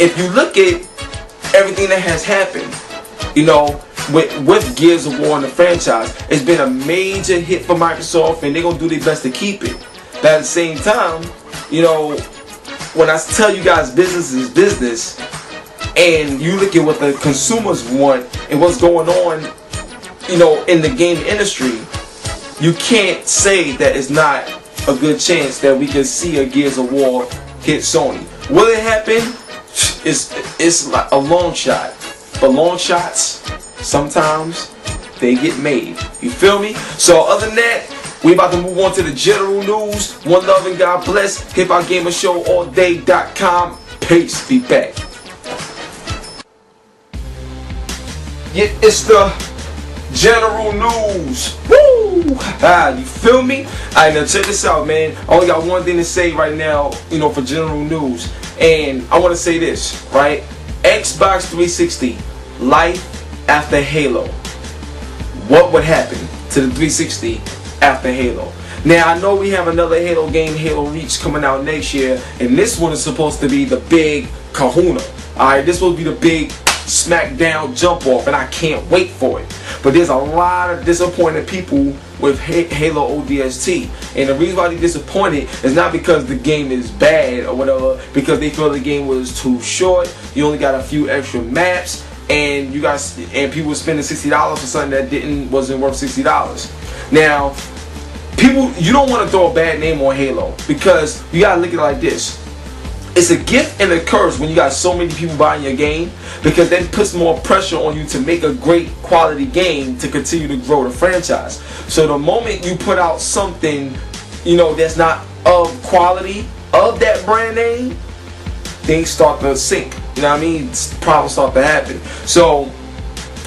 if you look at everything that has happened, you know, with Gears of War and the franchise, it's been a major hit for Microsoft, and they're gonna do their best to keep it. But at the same time, you know, when I tell you guys business is business, and you look at what the consumers want and what's going on, you know, in the game industry, you can't say that it's not a good chance that we can see a Gears of War hit Sony. Will it happen? It's like a long shot, but long shots sometimes they get made. You feel me? So other than that, we about to move on to the general news. One love and God bless. HipHopGamerShowAllDay.com. Peace. Be back. Yeah, it's the general news. Woo! You feel me? Alright, now check this out, man. I only got one thing to say right now, you know, for general news. And I want to say this, right? Xbox 360, life after Halo. What would happen to the 360 after Halo? Now, I know we have another Halo game, Halo Reach, coming out next year. And this one is supposed to be the big kahuna. Alright, this will be the big smackdown jump off, and I can't wait for it. But there's a lot of disappointed people with Halo ODST, and the reason why they're disappointed is not because the game is bad or whatever, because they feel the game was too short. You only got a few extra maps, and people spending $60 for something that wasn't worth $60. Now, people, you don't want to throw a bad name on Halo, because you gotta look at it like this. It's a gift and a curse when you got so many people buying your game, because that puts more pressure on you to make a great quality game to continue to grow the franchise. So the moment you put out something, you know, that's not of quality of that brand name, things start to sink. You know what I mean? Problems start to happen. So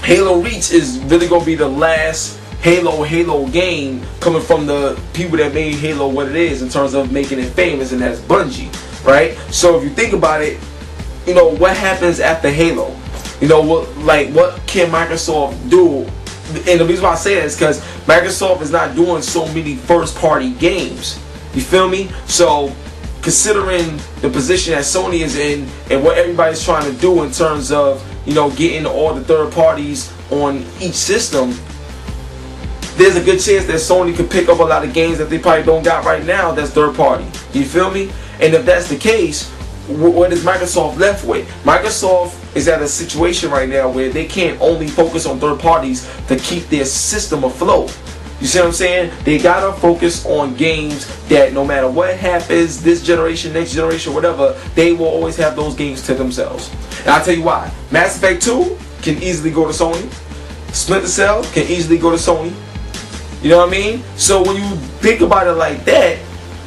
Halo Reach is really going to be the last Halo game coming from the people that made Halo what it is in terms of making it famous, and that's Bungie. Right? So if you think about it, you know, what happens after Halo? You know, what can Microsoft do? And the reason why I say that is because Microsoft is not doing so many first-party games. You feel me? So considering the position that Sony is in and what everybody's trying to do in terms of, you know, getting all the third parties on each system, there's a good chance that Sony could pick up a lot of games that they probably don't got right now that's third party. You feel me? And if that's the case, what is Microsoft left with? Microsoft is at a situation right now where they can't only focus on third parties to keep their system afloat. You see what I'm saying? They gotta focus on games that no matter what happens, this generation, next generation, whatever, they will always have those games to themselves. And I'll tell you why. Mass Effect 2 can easily go to Sony. Splinter Cell can easily go to Sony. You know what I mean? So when you think about it like that,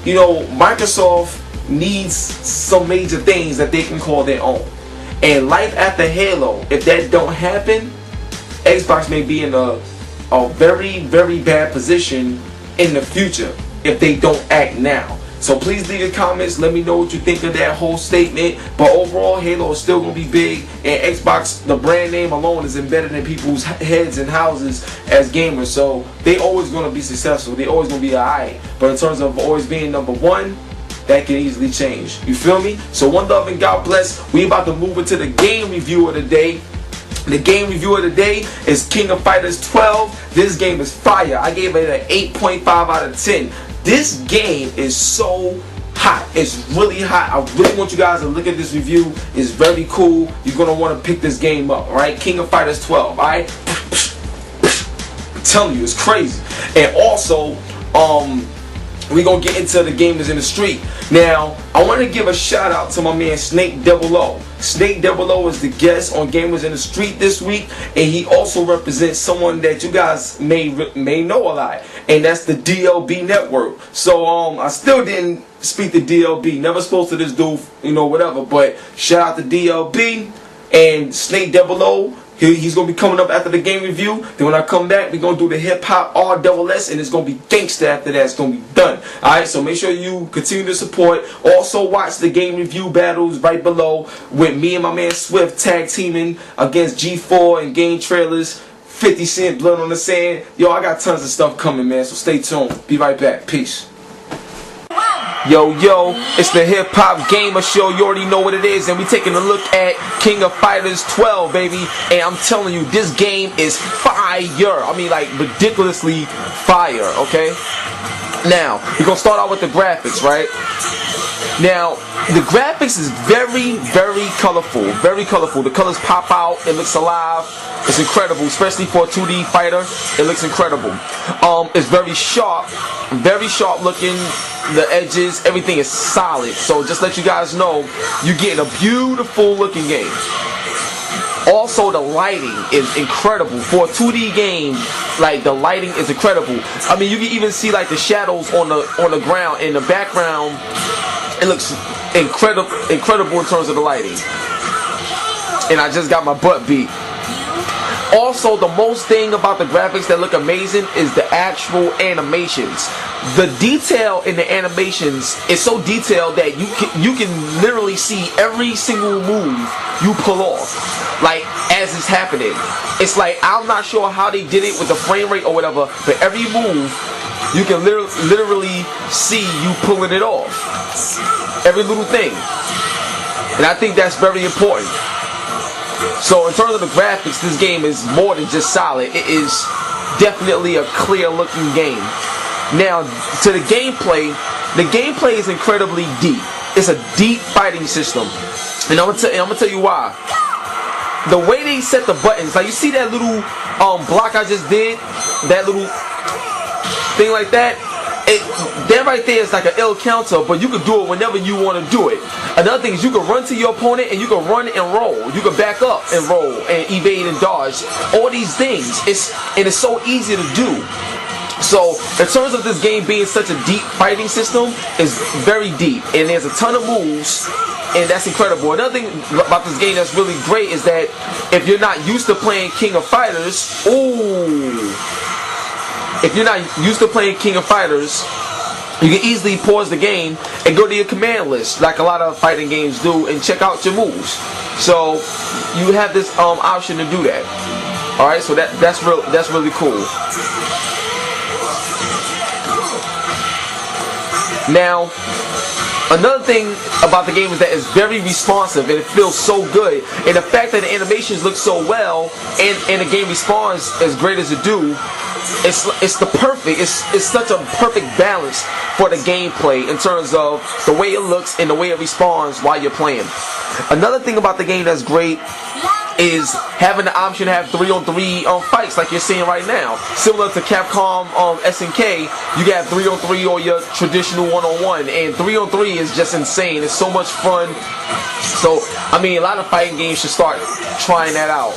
you know, Microsoft needs some major things that they can call their own. And life after Halo, if that don't happen, Xbox may be in a very, very bad position in the future if they don't act now. So please leave your comments. Let me know what you think of that whole statement. But overall, Halo is still going to be big. And Xbox, the brand name alone, is embedded in people's heads and houses as gamers. So they always going to be successful. They always going to be alright. But in terms of always being number one, that can easily change. You feel me? So one love and God bless. We about to move into the game review of the day. The game review of the day is King of Fighters 12. This game is fire. I gave it an 8.5 out of 10. This game is so hot. It's really hot. I really want you guys to look at this review. It's very cool. You're going to want to pick this game up. Alright? King of Fighters 12. Alright? I'm telling you, it's crazy. And also, we're going to get into the gamers in the street. Now, I want to give a shout out to my man Snake 00. Snake 00 is the guest on Gamers in the Street this week, and he also represents someone that you guys may know a lot, and that's the DLB network. So I still didn't speak to DLB, never spoke to this dude, you know, whatever, but shout out to DLB and Snake 00. He's going to be coming up after the game review. Then when I come back, we're going to do the hip-hop RSS, and it's going to be gangsta after that. It's going to be done. Alright, so make sure you continue to support. Also watch the game review battles right below with me and my man Swift tag teaming against G4 and game trailers. 50 Cent, Blood on the Sand. Yo, I got tons of stuff coming, man, so stay tuned. Be right back. Peace. Yo, it's the Hip Hop Gamer Show. You already know what it is, and we taking a look at King of Fighters 12, baby. And I'm telling you, this game is fire. I mean, like, ridiculously fire, okay? Now, we're gonna start out with the graphics, right? Now, the graphics is very, very colorful. Very colorful. The colors pop out. It looks alive. It's incredible, especially for a 2D fighter. It looks incredible. It's very sharp looking. The edges, everything is solid. So just let you guys know, you're getting a beautiful looking game. Also, the lighting is incredible for a 2D game. Like, the lighting is incredible. I mean, you can even see like the shadows on the ground in the background. It looks incredible in terms of the lighting. And I just got my butt beat. Also, the most thing about the graphics that look amazing is the actual animations. The detail in the animations is so detailed that you can literally see every single move you pull off, like, as it's happening. It's like, I'm not sure how they did it with the frame rate or whatever, but every move you can literally see you pulling it off. Every little thing. And I think that's very important. So in terms of the graphics, this game is more than just solid. It is definitely a clear looking game. Now, to the gameplay is incredibly deep. It's a deep fighting system. And I'm gonna tell you why. The way they set the buttons, like, you see that little block I just did? That little thing like that? That right there is like an L counter, but you can do it whenever you want to do it. Another thing is you can run to your opponent and you can run and roll. You can back up and roll and evade and dodge. All these things. It's so easy to do. So in terms of this game being such a deep fighting system, it's very deep. And there's a ton of moves. And that's incredible. Another thing about this game that's really great is that if you're not used to playing King of Fighters, if you're not used to playing King of Fighters, you can easily pause the game and go to your command list, like a lot of fighting games do, and check out your moves. So you have this option to do that. All right, so that's really cool. Now, another thing about the game is that it's very responsive and it feels so good. And the fact that the animations look so well and the game responds as great as it do, it's such a perfect balance for the gameplay in terms of the way it looks and the way it responds while you're playing. Another thing about the game that's great is having the option to have 3-on-3 fights like you're seeing right now. Similar to Capcom SNK, you can have 3-on-3 or your traditional 1-on-1, and 3-on-3 is just insane. It's so much fun. So, I mean, a lot of fighting games should start trying that out.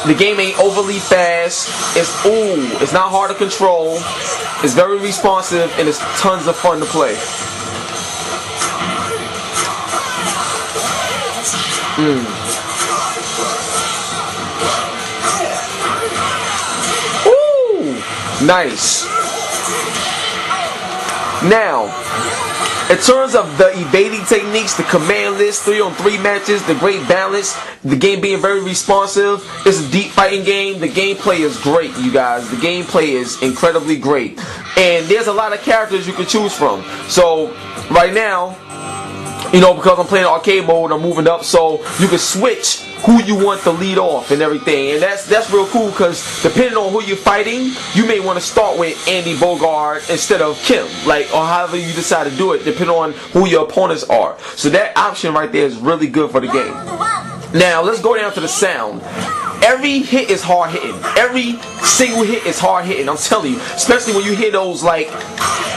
The game ain't overly fast. It's not hard to control. It's very responsive, and it's tons of fun to play. Ooh, nice. Now, in terms of the evading techniques, the command list, 3-on-3 matches, the great balance, the game being very responsive, it's a deep fighting game. The gameplay is great, you guys. The gameplay is incredibly great. And there's a lot of characters you can choose from. So, right now, you know, because I'm playing arcade mode, I'm moving up, so you can switch who you want to lead off and everything. And that's real cool, because depending on who you're fighting, you may want to start with Andy Bogard instead of Kim, like, or however you decide to do it, depending on who your opponents are. So that option right there is really good for the game. Now, let's go down to the sound. Every hit is hard hitting. Every single hit is hard hitting. I'm telling you, especially when you hit those like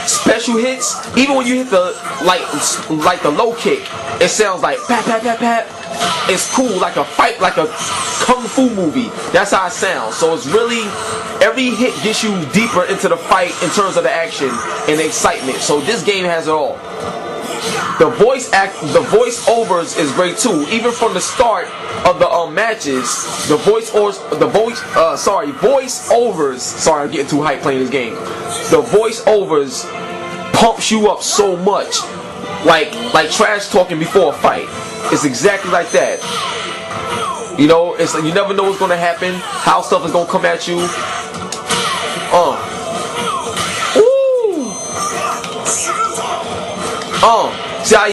special hits. Even when you hit the like the low kick, it sounds like pat pat pat pat. It's cool, like a fight, like a kung fu movie. That's how it sounds. So it's really, every hit gets you deeper into the fight in terms of the action and the excitement. So this game has it all. The voiceovers is great too. Even from the start of the matches, the voiceovers. Sorry, I'm getting too hyped playing this game. The voiceovers pumps you up so much, like trash talking before a fight. It's exactly like that. You know, it's like you never know what's gonna happen, how stuff is gonna come at you. Ooh.